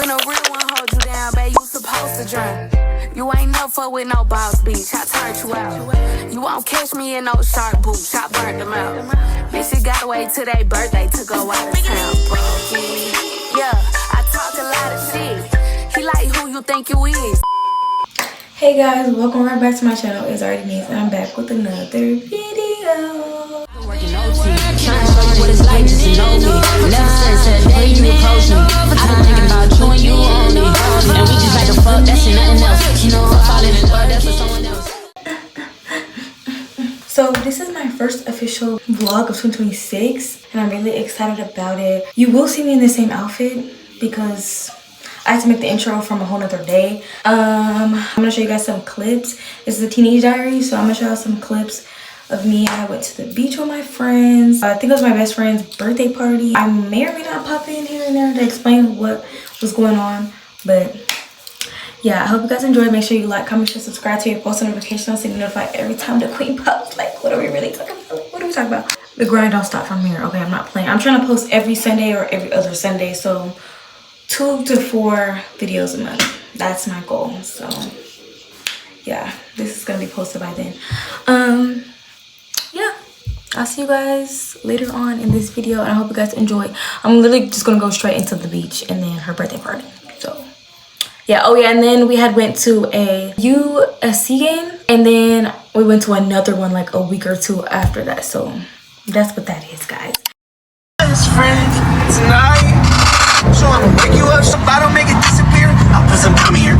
When a real one hold you down, babe, you supposed to drink. You ain't no fuck with no boss bitch, I turned you out. You won't catch me in no shark boots, I burnt them out. Bitch, you gotta wait till their birthday to go out of town. Yeah, I talk a lot of shit. He like who you think you is. Hey guys, welcome right back to my channel. It's already me, and I'm back with another video. Trying to show you what it's like just to know me. Never since the day you approached me, I've been thinking about you and you only. And we just like a fuck, that's nothing else. You know, I'm falling in love, that's for someone else. So this is my first official vlog of 2026, and I'm really excited about it. You will see me in the same outfit because I had to make the intro from a whole nother day. I'm gonna show you guys some clips. This is the teenage diary, so I'm gonna show you some clips of me. I went to the beach with my friends. I think it was my best friend's birthday party. I may or may not pop in here and there to explain what was going on, but yeah, I hope you guys enjoyed. Make sure you like, comment, share, subscribe to your post notifications so you get notified every time the queen posts. Like, what are we really talking about? What are we talking about? The grind don't stop from here. Okay, I'm not playing. I'm trying to post every Sunday or every other Sunday, so 2 to 4 videos a month. That's my goal. So yeah, this is gonna be posted by then. Yeah, I'll see you guys later on in this video, and I hope you guys enjoy. I'm literally just gonna go straight into the beach and then her birthday party. So yeah, oh yeah, and then we had went to a USC game, and then we went to another one like a week or 2 after that. So that's what that is, guys. Best friend tonight. So I'ma wake you up, so I don't make it disappear. I'll put some come here.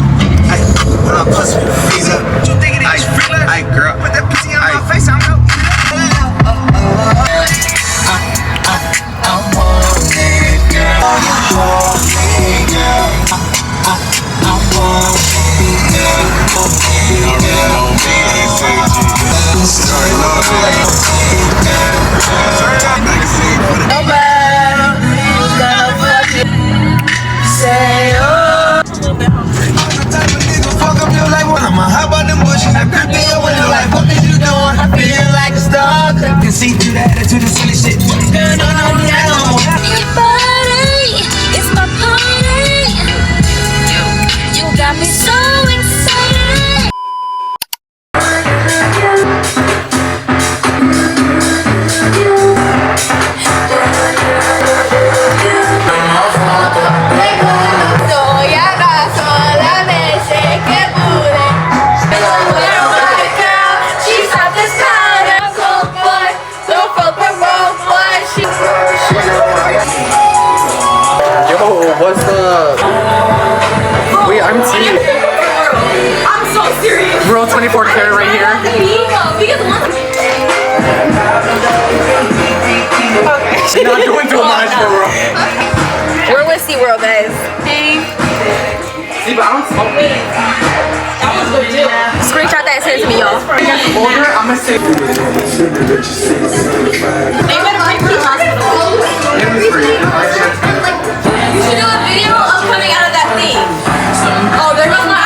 Ay, when I put some freeze up. You think it is free? Ay, girl. Put that pussy on my face, I'm no. I want it, girl. I want it, girl. I want I'ma hop out them bushes, I grip in your window like, what is you doing? I feel like a star, I can see through the attitude and silly shit. Girl, no, Your body is my party. You got me so excited. What's up? Wait, I'm T. I'm so serious. Bro, 24 karat right here. She's not doing too much, bro. We're with SeaWorld, guys. Hey. See, but I don't smoke it. Screenshot that and send it to me, y'all. Older, I'm gonna say. They better bring me to hospital. You should do a video of coming out of that thing. Oh, there goes my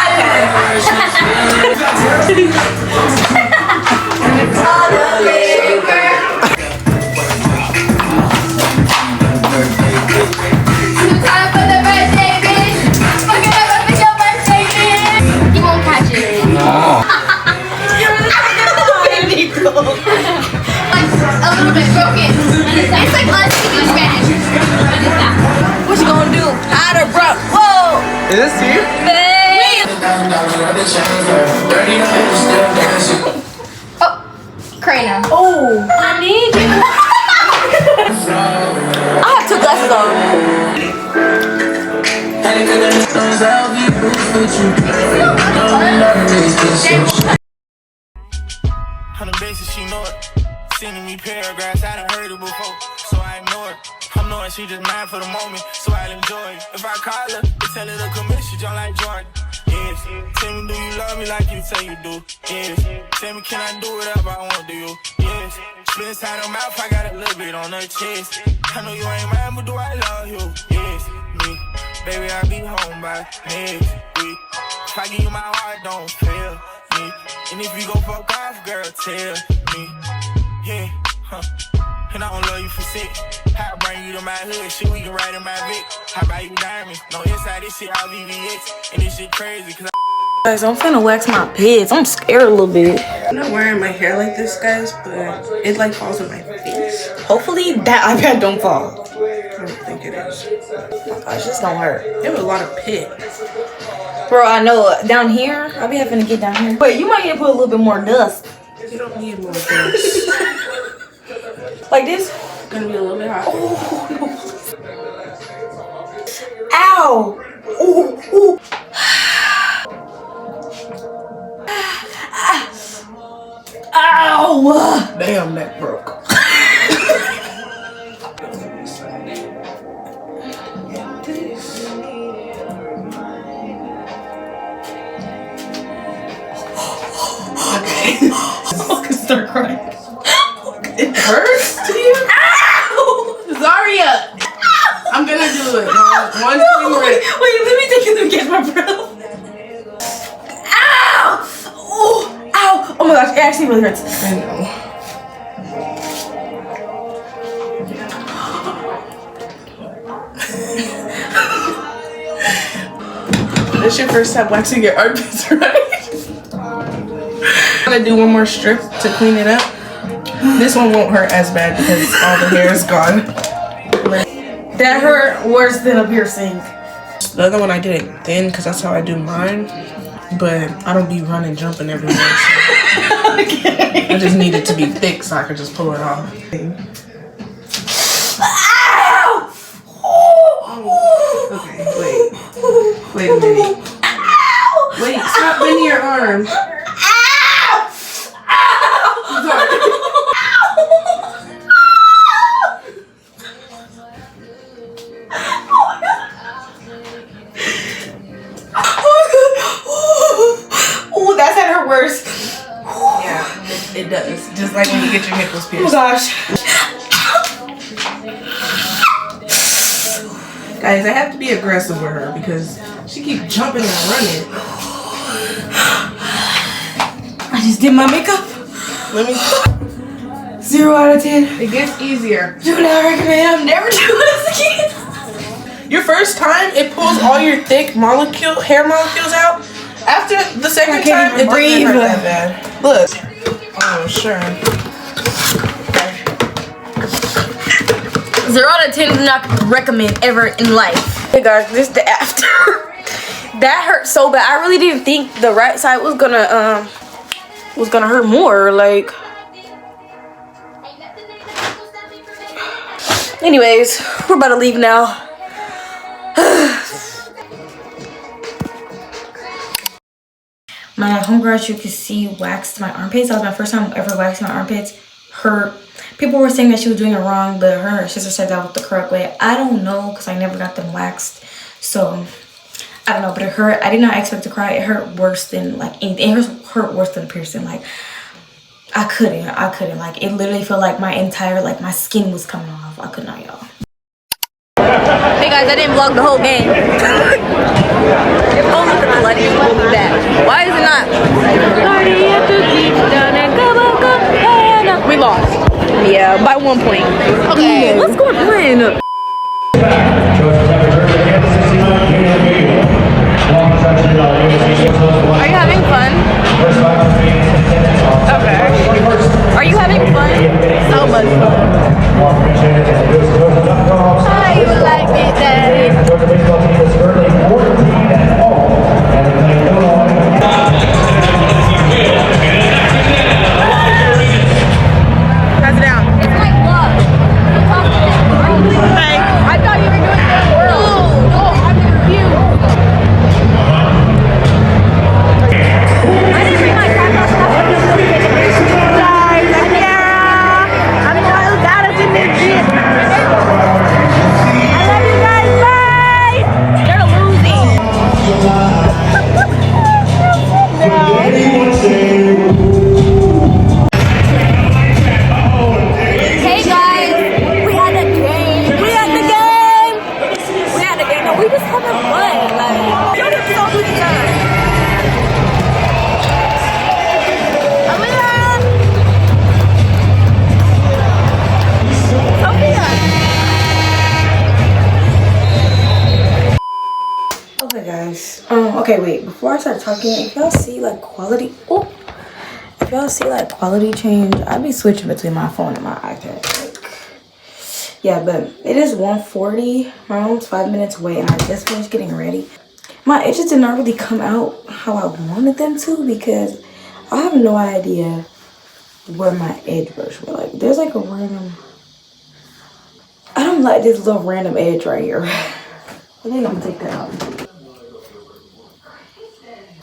Time for the birthday, bitch. Fucking up, it's your birthday, bitch. You won't catch it. You're really like a little bit broken. It's like us speaking Spanish. What you gonna do? Hide or bro? Whoa! Is this you? Babe! Oh, Karina. Oh, I need you. I have 2 glasses on. On the basis she know it. Sending me paragraphs, I done heard it before, so I ignore it. I'm knowing she just mad for the moment, so I'll enjoy it. If I call her, to tell her to commit, she jump like Jordan. Yes. Tell me, do you love me like you say you do? Yes. Tell me, can I do whatever I want to do? Yes. Split inside her mouth, I got a little bit on her chest. I know you ain't mad, but do I love you? Yes. Me. Baby, I'll be home by next week. If I give you my heart, don't fail me. And if you go fuck off, girl, tell me. Yeah, and I don't love you for sick. How I bring you to my hood, shit we can ride in my Vic. How about you diamonds? No inside this shit, I'll VVX. And this shit crazy, cause Guys, I'm finna wax my pits. I'm scared a little bit. I'm not wearing my hair like this, guys, but it like falls on my face. Hopefully that iPad don't fall. I don't think it is. Oh gosh, this don't hurt. You have a lot of pit. Bro, I know. Down here, I'll be having to get down here. Wait, you might need to put a little bit more dust. You don't need more dust. Like this? It's gonna be a little bit hot. Ow! Ooh, ooh. Ow! Damn, that broke. Okay. I can start crying. It hurts to you? Ow! Zaria! I'm gonna do it. One No, finger. wait, let me take it to catch my breath. Ow! Oh, ow! Oh my gosh, it actually really hurts. I know. This your first time waxing your armpits, right? I'm gonna do one more strip to clean it up. This one won't hurt as bad because all the hair is gone. That hurt worse than a piercing. The other one I did it thin because that's how I do mine. But I don't be running, jumping everywhere. So Okay. I just need it to be thick so I can just pull it off. Ow! Okay, wait. Wait a minute. Ow! Wait, stop bending your arm. Ow! Ow! Oh, that's at her worst. Yeah, it does. Just like when you get your nipples Oh pierced. gosh. Guys, I have to be aggressive with her because she keeps jumping and running. I just did my makeup. Let me. 0 out of 10. It gets easier. Do not recommend. I'm never doing this again. Your first time, it pulls all your thick hair molecules out. After the second I can't time, even it breathe. doesn't hurt that bad. Look. Oh, sure. 0 out of 10 do not recommend ever in life. Hey guys, this is the after. That hurt so bad. I really didn't think the right side was gonna hurt more. Like, anyways, we're about to leave now. My homegirl, as you can see, waxed my armpits. That was my first time ever waxing my armpits. People were saying that she was doing it wrong, but her and her sister said that was the correct way. I don't know because I never got them waxed. So, I don't know, but it hurt. I did not expect to cry. It hurt worse than like anything. It hurt worse than a piercing. Like, I couldn't. Like, it literally felt like my entire, like, my skin was coming off. I could not, y'all. Hey guys, I didn't vlog the whole game. Your phone's looking at lighting. We'll be back. Why is it not? We lost. Yeah, by 1 point. Okay, let's go win. Are you having fun? Okay. Are you having fun? So much fun. How you like it, Daddy? Pass it down. It's like love. guys. Okay, wait. Before I start talking, if y'all see like quality, if y'all see like quality change, I'll be switching between my phone and my iPad. Like, yeah, but it is 1:40. My mom's 5 minutes away, and I just finished getting ready. My edges did not really come out how I wanted them to because I have no idea where my edge brush were. Like, there's like a random. I don't like this little random edge right here. I think I'm gonna take that out.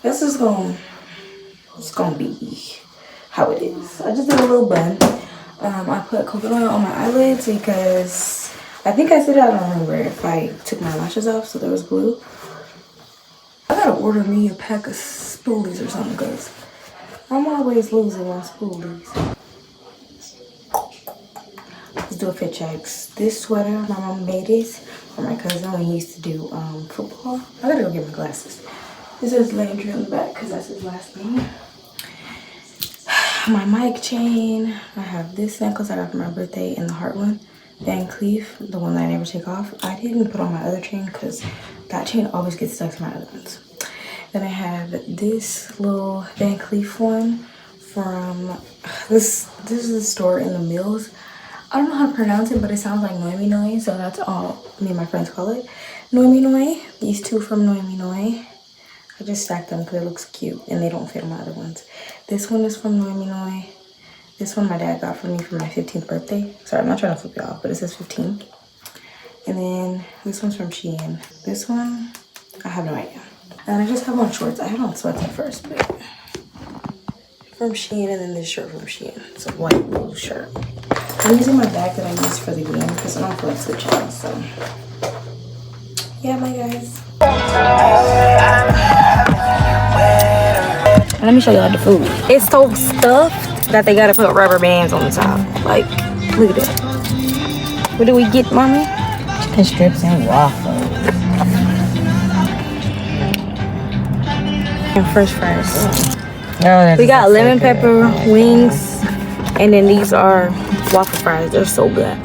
This is it's gonna be how it is. I just did a little bun. I put coconut oil on my eyelids because I think I said I don't remember if I took my lashes off, so there was glue. I gotta order me a pack of spoolies or something because I'm always losing my spoolies. Let's do a fit checks. This sweater, my mom made it for my cousin when he used to do football. I gotta go get my glasses. This is Landry on the back because that's his last name. My mic chain. I have this necklace I got for my birthday and the heart one. Van Cleef, the one that I never take off. I didn't put on my other chain because that chain always gets stuck to my other ones. Then I have this little Van Cleef one from this is a store in the Mills. I don't know how to pronounce it, but it sounds like Noemi Noi, so that's all me and my friends call it. Noemi Noi. These two from Noemi Noi. I just stacked them because it looks cute and they don't fit on my other ones. This one is from Noemi Noi. This one my dad got for me for my 15th birthday. Sorry, I'm not trying to flip it off, but it says 15. And then this one's from Shein. This one, I have no idea. And I just have on shorts. I had on sweats at first, but from Shein, and then this shirt from Shein. It's a white wool shirt. I'm using my bag that I used for the game because I don't feel like switching, so. Yeah, my guys. Let me show y'all the food. It's so stuffed that they gotta put rubber bands on the top. Like, look at that. What do we get, mommy? Chicken strips and waffles. And french fries. Oh, we got lemon pepper wings, and then these are waffle fries. They're so good.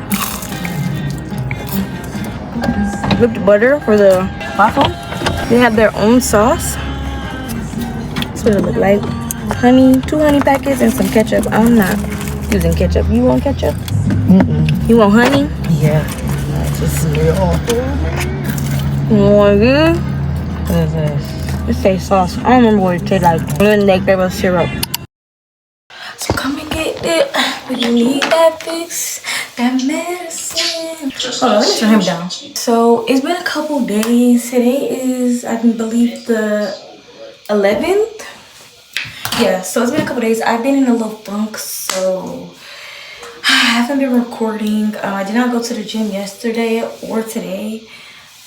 Whipped butter for the waffle. They have their own sauce. That's what it look like. Honey, 2 honey packets and some ketchup. I'm not using ketchup. You want ketchup? You want honey? Yeah. Just real. You want good? What is this? It says sauce. I don't remember what it tastes like. And then they gave us syrup. So come and get it. When you need that fix, that medicine. Hold on, let me turn him down. So it's been a couple days. Today is, I believe, the 11th. Yeah, so it's been a couple days. I've been in a little funk, so I haven't been recording. I did not go to the gym yesterday or today.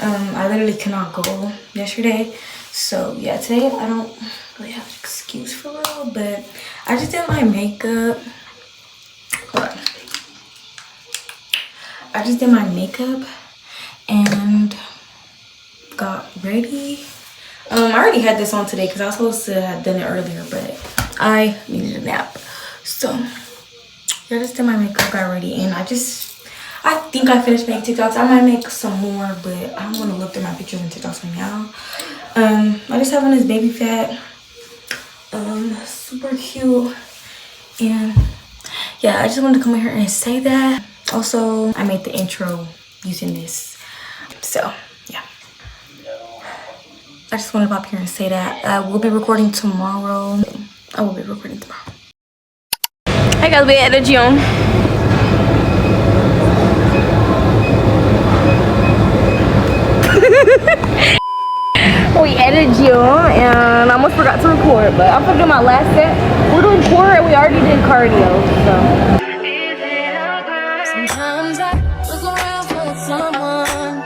I literally cannot go yesterday. So yeah, today I don't really have an excuse for real, but I just did my makeup. Hold on. I just did my makeup and got ready. I already had this on today because I was supposed to have done it earlier, but I needed a nap. So yeah, I just did my makeup, got ready, and I think I finished making TikToks. I might make some more, but I don't want to look through my pictures and TikToks right now. I just have on this baby fat, super cute, and yeah, I just wanted to come in here and say that. Also, I made the intro using this, so yeah. I just wanted to pop here and say that. I will be recording tomorrow. Hey guys, we're at the gym. We at the gym and I almost forgot to record, but I'm gonna do my last set. We're doing core and we already did cardio, so. Sometimes I look around for someone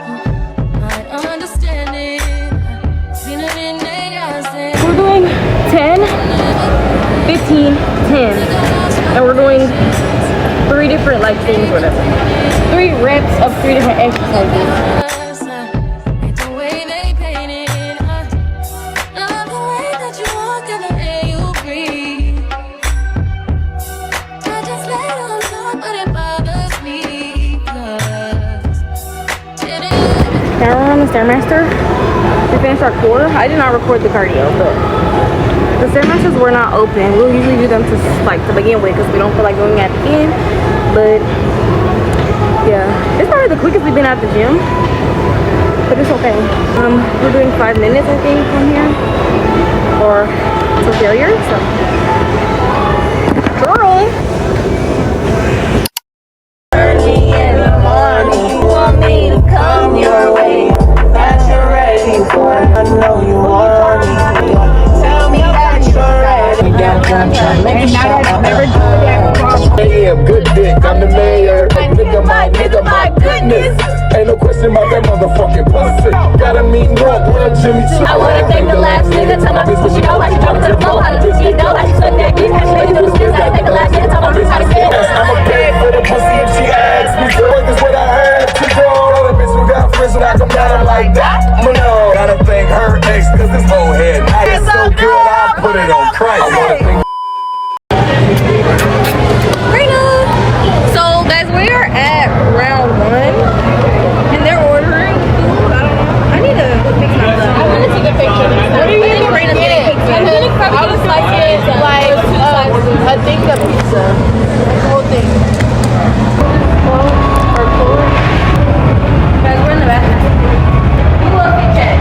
I understand it. Seen it in their eyes. We're doing 10, 15, 10. And we're doing 3 different like things, whatever. 3 reps of 3 different exercises. Now we're on the Stairmaster. We finished our core. I did not record the cardio, but the stairmasters were not open. We'll usually do them to begin with because we don't feel like doing it at the end. But yeah, it's probably the quickest we've been at the gym, but it's okay. We're doing 5 minutes, I think, from here, or to failure. So, girl. Early in the morning, you want me to come your way. That you're ready for it. I know you want me. Tell me that you're ready. Yeah, good dick, I'm the mayor. Nigga, my goodness. Ain't no question about that motherfucking pussy. Got a mean girl, Jimmy too. I wanna thank the last nigga. Tell my bitch what she know. How she drop to the floor. How the bitch know. How she suck that dick. How she make it do the spins. Gotta thank the last nigga. Tell my bitch how to get it. I'ma pay for the pussy if she asks me. So work is what I had to do. All the bitch who got friends when I come down, I'm like that. No, gotta thank her ex, cause this whole head nice. It's so good, I'll put it on Christ. I wanna thank So guys, we are at round 1 and they're ordering food. I don't know. I need to fix my stuff. I want to take a picture. What are you getting? Raina's getting pizza. I'm gonna probably slice it like a thing of pizza. Like the whole thing. Or 4. Guys, we're in the bathroom. You love me, check.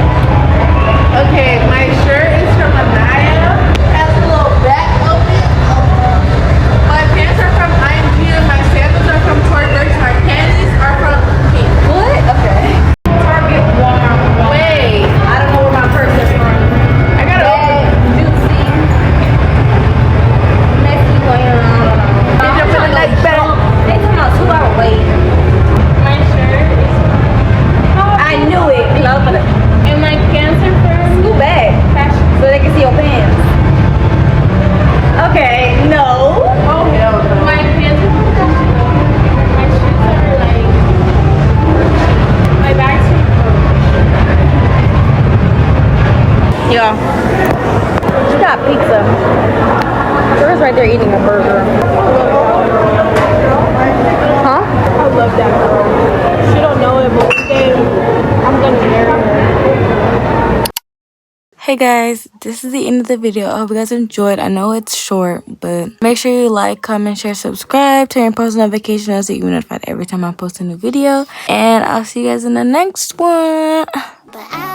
Okay, my shirt is from Anaya. Has a little back open. My pants are from IMG and my sandals are from Target. My panties are from Pink. What? Okay. Target Walmart. Wait, I don't know where my purse is from. I got it open. Juicy. Messy, I don't know. Did you put it like back? They talking about 2 hour wait. My shirt is I knew it. Love it. and my pants are from Scoot back fashion. so they can see your pants. Okay, no. Oh, hell no. My pants are from fashion. My shoes are like my bags are Yeah. She got pizza. Girl's right there eating a burger. Huh? I love that girl. She don't know it, but one day I'm gonna marry her. Hey guys, this is the end of the video. I hope you guys enjoyed. I know it's short, but make sure you like, comment, share, subscribe, turn post notifications so you can be notified every time I post a new video. And I'll see you guys in the next one. But I